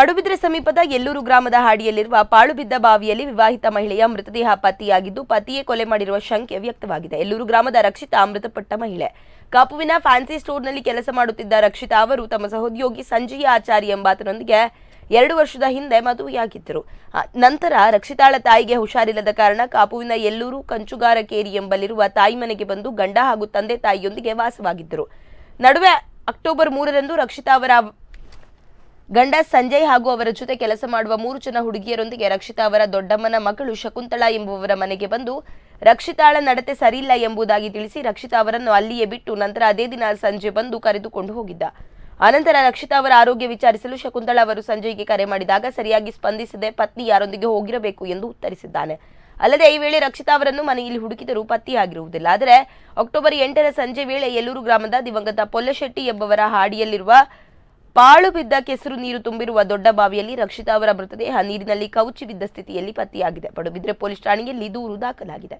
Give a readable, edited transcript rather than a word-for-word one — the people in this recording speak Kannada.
ಪಡುಬಿದ್ರೆ ಸಮೀಪದ ಯಲ್ಲೂರು ಗ್ರಾಮದ ಹಾಡಿಯಲ್ಲಿರುವ ಪಾಳುಬಿದ್ದ ಬಾವಿಯಲ್ಲಿ ವಿವಾಹಿತ ಮಹಿಳೆಯ ಮೃತದೇಹ ಪತ್ತೆಯಾಗಿದ್ದು ಪತಿಯೇ ಕೊಲೆ ಮಾಡಿರುವ ಶಂಕೆ ವ್ಯಕ್ತವಾಗಿದೆ. ಯಲ್ಲೂರು ಗ್ರಾಮದ ರಕ್ಷಿತಾ ಮೃತಪಟ್ಟ ಮಹಿಳೆ. ಕಾಪುವಿನ ಫ್ಯಾನ್ಸಿ ಸ್ಟೋರ್ನಲ್ಲಿ ಕೆಲಸ ಮಾಡುತ್ತಿದ್ದ ರಕ್ಷಿತಾ ಅವರು ತಮ್ಮ ಸಹೋದ್ಯೋಗಿ ಸಂಜಯ ಆಚಾರಿ ಎಂಬಾತನೊಂದಿಗೆ 2 ವರ್ಷದ ಹಿಂದೆ ಮದುವೆಯಾಗಿದ್ದರು. ನಂತರ ರಕ್ಷಿತಾಳ ತಾಯಿಗೆ ಹುಷಾರಿಲ್ಲದ ಕಾರಣ ಕಾಪುವಿನ ಯಲ್ಲೂರು ಕಂಚುಗಾರಕೇರಿ ಎಂಬಲ್ಲಿರುವ ತಾಯಿ ಮನೆಗೆ ಬಂದು ಗಂಡ ಹಾಗೂ ತಂದೆ ತಾಯಿಯೊಂದಿಗೆ ವಾಸವಾಗಿದ್ದರು. ನಡುವೆ ಅಕ್ಟೋಬರ್ 3ರಂದು ರಕ್ಷಿತಾ ಅವರ ಗಂಡ ಸಂಜಯ್ ಹಾಗೂ ಅವರ ಜೊತೆ ಕೆಲಸ ಮಾಡುವ 3 ಜನ ಹುಡುಗಿಯರೊಂದಿಗೆ ರಕ್ಷಿತಾ ಅವರ ದೊಡ್ಡಮ್ಮನ ಮಗಳು ಶಕುಂತಳಾ ಎಂಬುವವರ ಮನೆಗೆ ಬಂದು ರಕ್ಷಿತಾಳ ನಡತೆ ಸರಿಯಿಲ್ಲ ಎಂಬುದಾಗಿ ತಿಳಿಸಿ ರಕ್ಷಿತಾ ಅವರನ್ನು ಅಲ್ಲಿಯೇ ಬಿಟ್ಟು ನಂತರ ಅದೇ ದಿನ ಸಂಜೆ ಬಂದು ಕರೆದುಕೊಂಡು ಹೋಗಿದ್ದ. ಅನಂತರ ರಕ್ಷಿತಾ ಅವರ ಆರೋಗ್ಯ ವಿಚಾರಿಸಲು ಶಕುಂತಳಾ ಅವರು ಸಂಜಯ್ಗೆ ಕರೆ ಮಾಡಿದಾಗ ಸರಿಯಾಗಿ ಸ್ಪಂದಿಸದೆ ಪತ್ನಿ ಯಾರೊಂದಿಗೆ ಹೋಗಿರಬೇಕು ಎಂದು ಉತ್ತರಿಸಿದ್ದಾನೆ. ಅಲ್ಲದೆ ಈ ವೇಳೆ ರಕ್ಷಿತಾ ಅವರನ್ನು ಮನೆಯಲ್ಲಿ ಹುಡುಕಿದರೂ ಪತ್ತೆಯಾಗಿರುವುದಿಲ್ಲ. ಆದರೆ ಅಕ್ಟೋಬರ್ 8ರ ಸಂಜೆ ವೇಳೆ ಯಲ್ಲೂರು ಗ್ರಾಮದ ದಿವಂಗತ ಪೊಲ್ಲಶೆಟ್ಟಿ ಎಂಬವರ ಹಾಡಿಯಲ್ಲಿರುವ ಪಾಳು ಬಿದ್ದ ಕೆಸರು ನೀರು ತುಂಬಿರುವ ದೊಡ್ಡ ಬಾವಿಯಲ್ಲಿ ರಕ್ಷಿತಾ ಅವರ ಮೃತದೇಹ ನೀರಿನಲ್ಲಿ ಕವುಚಿ ಬಿದ್ದ ಸ್ಥಿತಿಯಲ್ಲಿ ಪತ್ತೆಯಾಗಿದೆ. ಪಡುಬಿದ್ರೆ ಪೊಲೀಸ್ ಠಾಣೆಯಲ್ಲಿ ದೂರು ದಾಖಲಾಗಿದೆ.